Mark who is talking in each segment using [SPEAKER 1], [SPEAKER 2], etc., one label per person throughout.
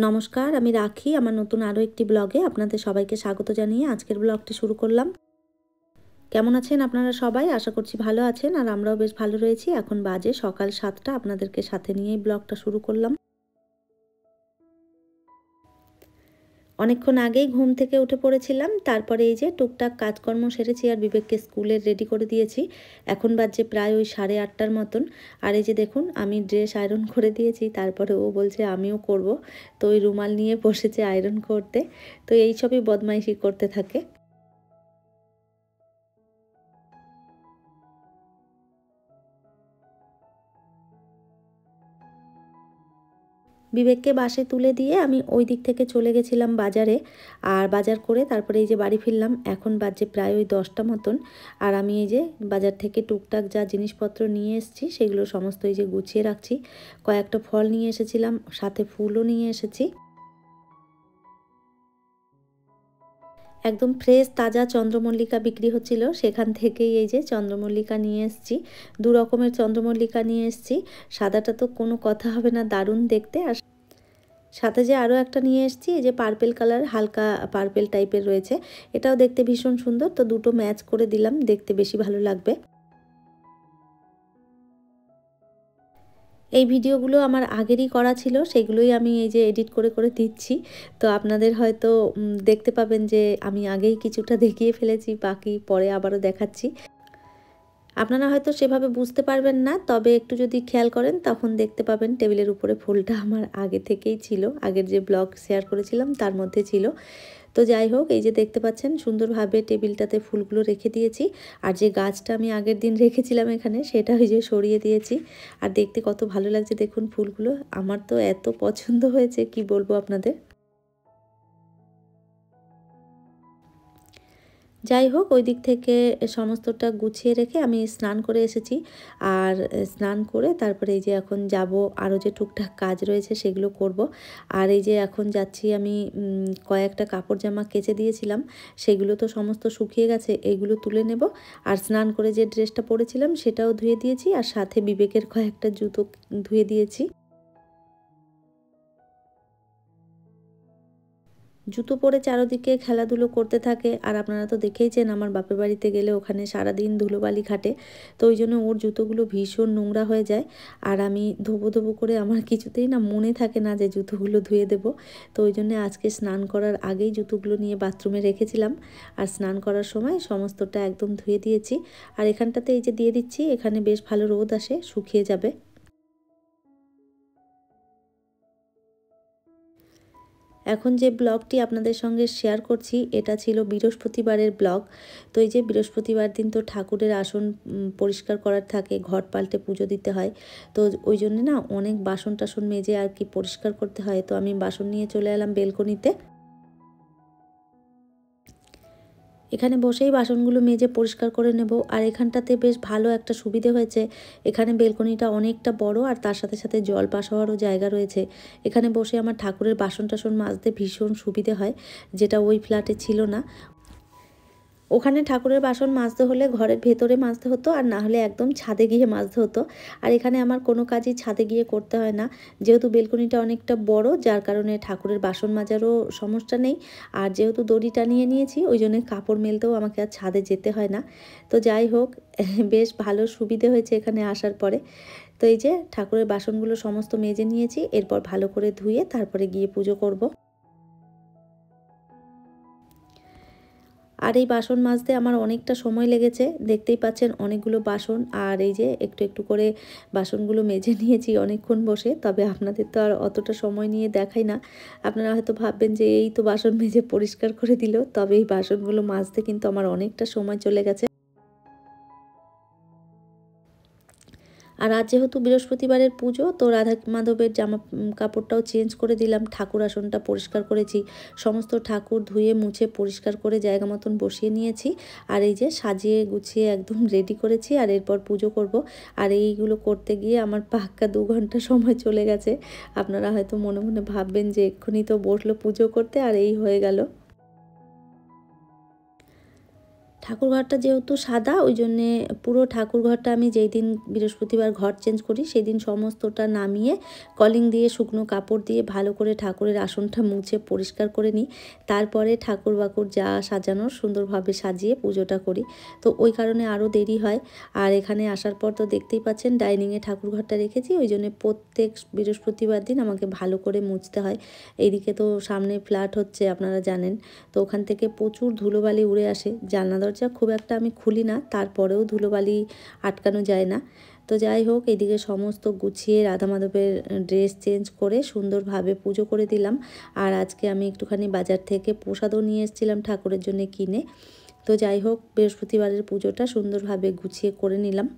[SPEAKER 1] নমস্কার, আমি রাখি আমার নতুন আরও একটি ব্লগে আপনাদের সবাইকে স্বাগত জানিয়ে আজকের ব্লগটি শুরু করলাম। কেমন আছেন আপনারা সবাই? আশা করছি ভালো আছেন, আর আমরাও বেশ ভালো রয়েছি। এখন বাজে সকাল 7টা, আপনাদেরকে সাথে নিয়েই ব্লগটা শুরু করলাম। অনেকক্ষণ আগেই ঘুম থেকে উঠে পড়েছিলাম, তারপরে এই যে টুকটাক কাজকর্ম সেরেছি আর বিবেককে স্কুলে রেডি করে দিয়েছি। এখন বাজে প্রায় ওই 8:30টার মতন। আর এই যে দেখুন, আমি ড্রেস আয়রন করে দিয়েছি, তারপরে ও বলছে আমিও করব। তো ওই রুমাল নিয়ে বসেছে আয়রন করতে। তো এই সবই বদমাইশি করতে থাকে। বিবেককে বাসে তুলে দিয়ে আমি ওই দিক থেকে চলে গেছিলাম বাজারে, আর বাজার করে তারপরে এই যে বাড়ি ফিরলাম। এখন বাজে প্রায় ওই 10টা মতন। আর আমি এই যে বাজার থেকে টুকটাক যা জিনিসপত্র নিয়ে এসেছি সেগুলো সমস্ত এই যে গুছিয়ে রাখছি। কয়েকটা ফল নিয়ে এসেছিলাম, সাথে ফুলও নিয়ে এসেছি। একদম ফ্রেশ তাজা চন্দ্রমল্লিকা বিক্রি হচ্ছিল, সেখান থেকেই এই যে চন্দ্রমল্লিকা নিয়ে এসেছি। দু রকমের চন্দ্রমল্লিকা নিয়ে এসেছি। সাদাটা তো কোনো কথা হবে না, দারুণ দেখতে। আর সাথে যে আরও একটা নিয়ে এসেছি, এই যে পার্পেল কালার, হালকা পার্পেল টাইপের রয়েছে, এটাও দেখতে ভীষণ সুন্দর। তো দুটো ম্যাচ করে দিলাম, দেখতে বেশি ভালো লাগবে। এই ভিডিওগুলো আমার আগেরই করা ছিল, সেগুলোই আমি এই যে এডিট করে করে দিচ্ছি। তো আপনাদের হয়তো দেখতে পাবেন যে আমি আগেই কিছুটা দেখিয়ে ফেলেছি, বাকি পরে আবারও দেখাচ্ছি। আপনারা হয়তো সেভাবে বুঝতে পারবেন না, তবে একটু যদি খেয়াল করেন তখন দেখতে পাবেন টেবিলের উপরে ফুলটা আমার আগে থেকেই ছিল, আগের যে ব্লগ শেয়ার করেছিলাম তার মধ্যে ছিল। তো যাই হোক, এই যে দেখতে পাচ্ছেন সুন্দরভাবে টেবিলটাতে ফুলগুলো রেখে দিয়েছি। আর যে গাছটা আমি আগের দিন রেখেছিলাম এখানে, সেটা ওই যে সরিয়ে দিয়েছি। আর দেখতে কত ভালো লাগছে দেখুন ফুলগুলো, আমার তো এত পছন্দ হয়েছে কি বলবো আপনাদের। যাই হোক, ওই দিক থেকে সমস্তটা গুছিয়ে রেখে আমি স্নান করে এসেছি। আর স্নান করে তারপরে এই যে এখন যাব, আরও যে টুকটাক কাজ রয়েছে সেগুলো করব। আর এই যে এখন যাচ্ছি আমি, কয়েকটা কাপড় জামা কেচে দিয়েছিলাম, সেগুলো তো সমস্ত শুকিয়ে গেছে, এগুলো তুলে নেব। আর স্নান করে যে ড্রেসটা পরেছিলাম সেটাও ধুয়ে দিয়েছি, আর সাথে বিবেকের কয়েকটা জুতো ধুয়ে দিয়েছি। জুতো পরে চারদিকে খেলাধুলো করতে থাকে। আর আপনারা তো দেখেইছেন আমার বাপের বাড়িতে গেলে ওখানে সারাদিন ধুলোবালি খাটে। তো ওই জন্য ওর জুতোগুলো ভীষণ নোংরা হয়ে যায়। আর আমি ধোবো ধোবো করে আমার কিছুতেই না মনে থাকে না যে জুতোগুলো ধুয়ে দেব। তো ওই জন্য আজকে স্নান করার আগেই জুতোগুলো নিয়ে বাথরুমে রেখেছিলাম, আর স্নান করার সময় সমস্তটা একদম ধুয়ে দিয়েছি। আর এখানটাতে এই যে দিয়ে দিচ্ছি, এখানে বেশ ভালো রোদ আসে, শুকিয়ে যাবে। এখন যে ব্লগটি আপনাদের সঙ্গে শেয়ার করছি এটা ছিল বৃহস্পতিবারের ব্লগ। তো এই যে বৃহস্পতিবার দিন তো ঠাকুরের আসন পরিষ্কার করার থাকে, ঘট পাল্টে পুজো দিতে হয়। তো ওই জন্যে না অনেক বাসন টাসন মেজে আর কি পরিষ্কার করতে হয়। তো আমি বাসন নিয়ে চলে এলাম বেলকনিতে। এখানে বসেই বাসনগুলো মেজে পরিষ্কার করে নেব। আর এখানটাতে বেশ ভালো একটা সুবিধে হয়েছে, এখানে বেলকনিটা অনেকটা বড়, আর তার সাথে সাথে জল পাস হওয়ারও জায়গা রয়েছে। এখানে বসে আমার ঠাকুরের বাসন টাসন মাজতে ভীষণ সুবিধে হয়, যেটা ওই ফ্ল্যাটে ছিল না। ওখানে ঠাকুরের বাসন মাজতে হলে ঘরের ভেতরে মাজতে হতো, আর না হলে একদম ছাদে গিয়ে মাজতে হতো। আর এখানে আমার কোনো কাজই ছাদে গিয়ে করতে হয় না, যেহেতু বেলকনিটা অনেকটা বড়, যার কারণে ঠাকুরের বাসন মাজারও সমস্যা নেই। আর যেহেতু দড়ি টানিয়ে নিয়েছি, ওই জন্য কাপড় মেলতেও আমাকে আর ছাদে যেতে হয় না। তো যাই হোক, বেশ ভালো সুবিধে হয়েছে এখানে আসার পরে। তো এই যে ঠাকুরের বাসনগুলো সমস্ত মেজে নিয়েছি, এরপর ভালো করে ধুয়ে তারপরে গিয়ে পুজো করব। আর এই বাসন মাজতে আমার অনেকটা সময় লেগেছে, দেখতেই পাচ্ছেন অনেকগুলো বাসন। আর এই যে একটু একটু করে বাসনগুলো মেজে নিয়েছি অনেকক্ষণ বসে। তবে আপনাদের তো আর অতটা সময় নিয়ে দেখাই না, আপনারা হয়তো ভাববেন যে এই তো বাসন মেজে পরিষ্কার করে দিল, তবে এই বাসনগুলো মাজতে কিন্তু আমার অনেকটা সময় চলে গেছে। আর আজ যেহেতু বৃহস্পতিবারের পুজো, তো রাধা মাধবের জামা কাপড়টাও চেঞ্জ করে দিলাম, ঠাকুর আসনটা পরিষ্কার করেছি, সমস্ত ঠাকুর ধুয়ে মুছে পরিষ্কার করে জায়গা মতন বসিয়ে নিয়েছি। আর এই যে সাজিয়ে গুছিয়ে একদম রেডি করেছি, আর এরপর পুজো করব। আর এইগুলো করতে গিয়ে আমার পাক্কা 2 ঘন্টা সময় চলে গেছে। আপনারা হয়তো মনে মনে ভাববেন যে এক্ষুনি তো বসলো পুজো করতে, আর এই হয়ে গেল। ঠাকুরঘরটা যেহেতু সাদা ওই জন্যে পুরো ঠাকুরঘরটা আমি যেই দিন বৃহস্পতিবার ঘর চেঞ্জ করি সেই দিন সমস্তটা নামিয়ে কলিং দিয়ে শুকনো কাপড় দিয়ে ভালো করে ঠাকুরের আসনটা মুছে পরিষ্কার করে নিই। তারপরে ঠাকুর বাকুর যা সাজানোর সুন্দরভাবে সাজিয়ে পুজোটা করি। তো ওই কারণে আরও দেরি হয়। আর এখানে আসার পর তো দেখতেই পাচ্ছেন ডাইনিংয়ে ঠাকুরঘরটা রেখেছি, ওই জন্যে প্রত্যেক বৃহস্পতিবার দিন আমাকে ভালো করে মুছতে হয়। এইদিকে তো সামনে ফ্ল্যাট হচ্ছে আপনারা জানেন, তো ওখান থেকে প্রচুর ধুলোবালি উড়ে আসে। জানলা দরজা খুব একটা আমি খুলি না, তারপরেও ধুলোবালি আটকানো যায় না। তো যাই হোক, এদিকে সমস্ত গুছিয়ে রাধা মাধবের ড্রেস চেঞ্জ করে সুন্দরভাবে পুজো করে দিলাম। আর আজকে আমি একটুখানি বাজার থেকে প্রসাদও নিয়ে এসেছিলাম ঠাকুরের জন্য কিনে। তো যাই হোক, বৃহস্পতিবারের পুজোটা সুন্দরভাবে গুছিয়ে করে নিলাম।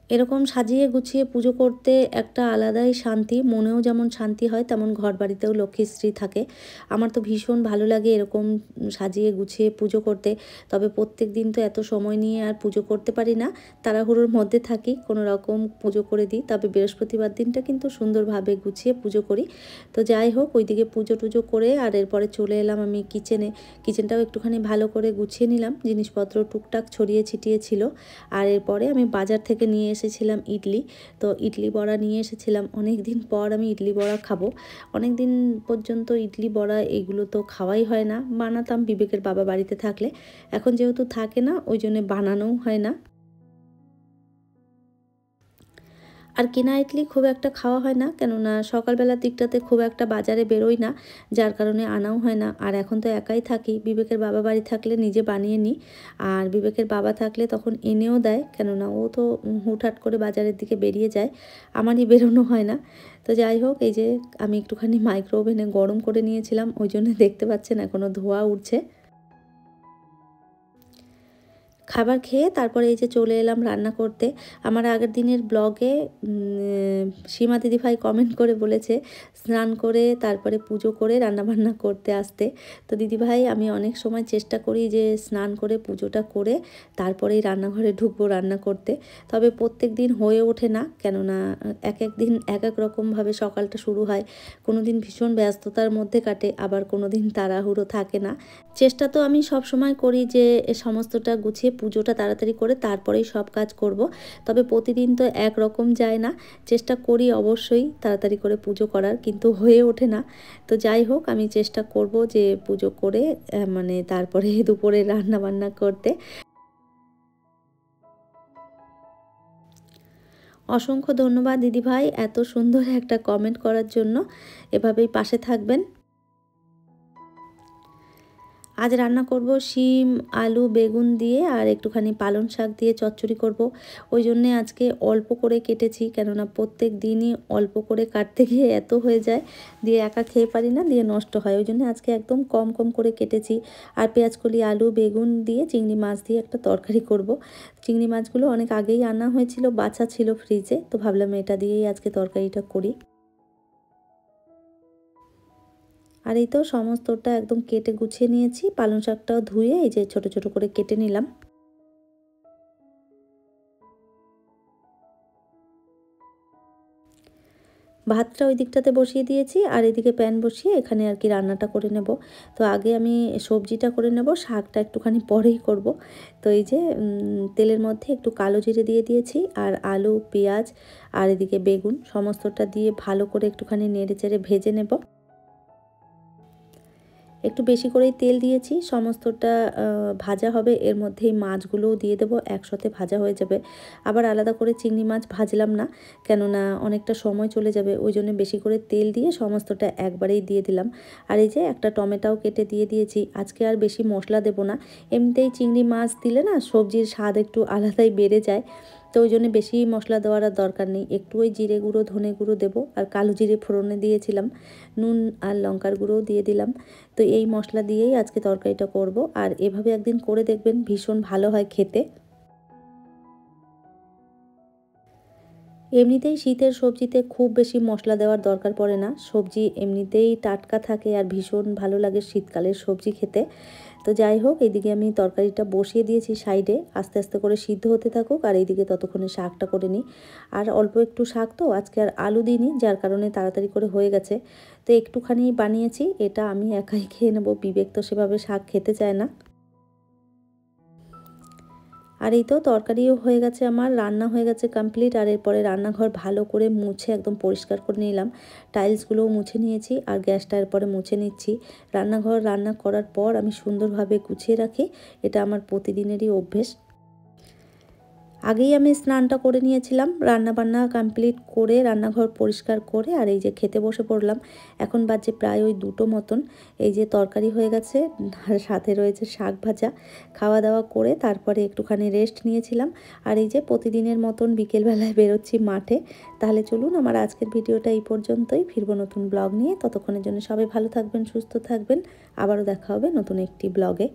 [SPEAKER 1] এরকম সাজিয়ে গুছিয়ে পুজো করতে একটা আলাদাই শান্তি, মনেও যেমন শান্তি হয় তেমন ঘর বাড়িতেও লক্ষ্মীশ্রী থাকে। আমার তো ভীষণ ভালো লাগে এরকম সাজিয়ে গুছিয়ে পুজো করতে। তবে প্রত্যেক দিন তো এত সময় নিয়ে আর পুজো করতে পারি না, তাড়াহুড়োর মধ্যে থাকি, কোনো রকম পুজো করে দিই। তবে বৃহস্পতিবার দিনটা কিন্তু সুন্দরভাবে গুছিয়ে পুজো করি। তো যাই হোক, ওইদিকে পুজো টুজো করে আর এরপরে চলে এলাম আমি কিচেনে। কিচেনটাও একটুখানি ভালো করে গুছিয়ে নিলাম, জিনিসপত্র টুকটাক ছড়িয়ে ছিটিয়ে ছিল। আর এরপরে আমি বাজার থেকে নিয়ে এসেছিলাম ইডলি। তো ইডলি বড়া নিয়ে এসেছিলাম, অনেক দিন পর আমি ইডলি বড়া খাবো। অনেক দিন পর্যন্ত ইডলি বড়া এগুলো তো খাওয়াই হয় না, বানাতাম বিবেকের বাবা বাড়িতে থাকলে। এখন যেহেতু থাকে না ওই জন্যে বানানোও হয় না। আর কেনা ইডলি খুব একটা খাওয়া হয় না, কেননা সকালবেলার দিকটাতে খুব একটা বাজারে বেরোই না, যার কারণে আনাও হয় না। আর এখন তো একাই থাকি, বিবেকের বাবা বাড়ি থাকলে নিজে বানিয়ে নিই, আর বিবেকের বাবা থাকলে তখন এনেও দেয়, কেননা ও তো হুটহাট করে বাজারের দিকে বেরিয়ে যায়, আমারই বেরোনো হয় না। তো যাই হোক, এই যে আমি একটুখানি মাইক্রো ওভেনে গরম করে নিয়েছিলাম, ওই জন্য দেখতে পাচ্ছেন এখনও ধোঁয়া উঠছে। খাবার খেয়ে তারপরে এই যে চলে এলাম রান্না করতে। আমার আগের দিনের ব্লগে সীমা দিদিভাই কমেন্ট করে বলেছে স্নান করে তারপরে পুজো করে রান্নাবান্না করতে আসতে। তো দিদিভাই, আমি অনেক সময় চেষ্টা করি যে স্নান করে পুজোটা করে তারপরেই রান্নাঘরে ঢুকবো রান্না করতে। তবে প্রত্যেক দিন হয়ে ওঠে না, কেননা এক এক দিন এক এক রকমভাবে সকালটা শুরু হয়। কোনো দিন ভীষণ ব্যস্ততার মধ্যে কাটে, আবার কোনো দিন তাড়াহুড়ো থাকে না। চেষ্টা তো আমি সব সময় করি যে সমস্তটা গুছিয়ে পুজোটা তাড়াতাড়ি করে তারপরেই সব কাজ করব। তবে প্রতিদিন তো একরকম যায় না, চেষ্টা করি অবশ্যই তাড়াতাড়ি করে পুজো করার, কিন্তু হয়ে ওঠে না। তো যাই হোক, আমি চেষ্টা করব যে পুজো করে মানে তারপরে দুপুরে রান্না বান্না করতে। অসংখ্য ধন্যবাদ দিদিভাই এত সুন্দর একটা কমেন্ট করার জন্য। এভাবেই পাশে থাকবেন। আজ রান্না করব শিম, আলু, বেগুন দিয়ে আর একটুখানি পালং শাক দিয়ে চচ্চড়ি করব। ওই জন্যে আজকে অল্প করে কেটেছি, কেননা প্রত্যেক দিনই অল্প করে কাটতে গিয়ে এত হয়ে যায়, দিয়ে একা খেয়ে পারি না, দিয়ে নষ্ট হয়। ওই জন্য আজকে একদম কম কম করে কেটেছি। আর পেঁয়াজকলি, আলু, বেগুন দিয়ে চিংড়ি মাছ দিয়ে একটা তরকারি করব। চিংড়ি মাছগুলো অনেক আগেই আনা হয়েছিল, বাছা ছিল ফ্রিজে, তো ভাবলাম এটা দিয়েই আজকে তরকারিটা করি। আর এই তো সমস্তটা একদম কেটে গুছিয়ে নিয়েছি, পালং শাকটাও ধুয়ে এই যে ছোট ছোট করে কেটে নিলাম। ভাতটা ওই দিকটাতে বসিয়ে দিয়েছি, আর এদিকে প্যান বসিয়ে এখানে আর কি রান্নাটা করে নেব। তো আগে আমি সবজিটা করে নেব, শাকটা একটুখানি পরেই করব। তো এই যে তেলের মধ্যে একটু কালো জিরে দিয়ে দিয়েছি, আর আলু, পেঁয়াজ আর এদিকে বেগুন সমস্তটা দিয়ে ভালো করে একটুখানি নেড়ে চেড়ে ভেজে নেব। একটু বেশি করেই তেল দিয়েছি, সমস্তটা ভাজা হবে, এর মধ্যেই মাছগুলোও দিয়ে দেবো, একসাথে ভাজা হয়ে যাবে। আবার আলাদা করে চিংড়ি মাছ ভাজলাম না, কেননা অনেকটা সময় চলে যাবে, ওই জন্য বেশি করে তেল দিয়ে সমস্তটা একবারেই দিয়ে দিলাম। আর এই যে একটা টমেটোও কেটে দিয়ে দিয়েছি। আজকে আর বেশি মশলা দেবো না, এমনিতেই চিংড়ি মাছ দিলে না সবজির স্বাদ একটু আলাদাই বেড়ে যায়, তো ওই জন্য বেশি মশলা দেওয়ার আর দরকার নেই। একটু ওই জিরে গুঁড়ো, ধনে গুঁড়ো দেবো, আর কালো জিরে ফোড়নে দিয়েছিলাম, নুন আর লঙ্কার গুঁড়োও দিয়ে দিলাম। তো এই মশলা দিয়েই আজকে তরকারিটা করব, আর এভাবে একদিন করে দেখবেন, ভীষণ ভালো হয় খেতে। এমনিতেই শীতের সবজিতে খুব বেশি মশলা দেওয়ার দরকার পড়ে না, সবজি এমনিতেই টাটকা থাকে আর ভীষণ ভালো লাগে শীতকালের সবজি খেতে। তো যাই হোক, এইদিকে আমি তরকারিটা বসিয়ে দিয়েছি সাইডে, আস্তে আস্তে করে সিদ্ধ হতে থাকুক, আর এইদিকে ততক্ষণে শাকটা করে নিই। আর অল্প একটু শাক তো, আজকে আর আলু দিইনি, যার কারণে তাড়াতাড়ি করে হয়ে গেছে। তো একটুখানি বানিয়েছি, এটা আমি একাই খেয়ে নেবো, বিবেক তো সেভাবে শাক খেতে চায় না। আর এই তো তরকারিও হয়ে গেছে আমার, রান্না হয়ে গেছে কমপ্লিট। আর এরপরে রান্নাঘর ভালো করে মুছে একদম পরিষ্কার করে নিলাম, টাইলসগুলোও মুছে নিয়েছি, আর গ্যাসটা এরপরে মুছে নিচ্ছি। রান্নাঘর রান্না করার পর আমি সুন্দরভাবে গুছিয়ে রাখি, এটা আমার প্রতিদিনেরই অভ্যেস। আগেই আমি স্নানটা করে নিয়েছিলাম, রান্নাবান্না কমপ্লিট করে রান্নাঘর পরিষ্কার করে আর এই যে খেতে বসে পড়লাম। এখন বাজে প্রায় ওই 2টো মতন। এই যে তরকারি হয়ে গেছে আর সাথে রয়েছে শাক ভাজা। খাওয়া দাওয়া করে তারপরে একটুখানি রেস্ট নিয়েছিলাম। আর এই যে প্রতিদিনের মতন বিকেলবেলায় বেরোচ্ছি মাঠে। তাহলে চলুন, আমার আজকের ভিডিওটা এই পর্যন্তই, ফিরবো নতুন ব্লগ নিয়ে। ততক্ষণের জন্য সবাই ভালো থাকবেন, সুস্থ থাকবেন। আবারও দেখা হবে নতুন একটি ব্লগে।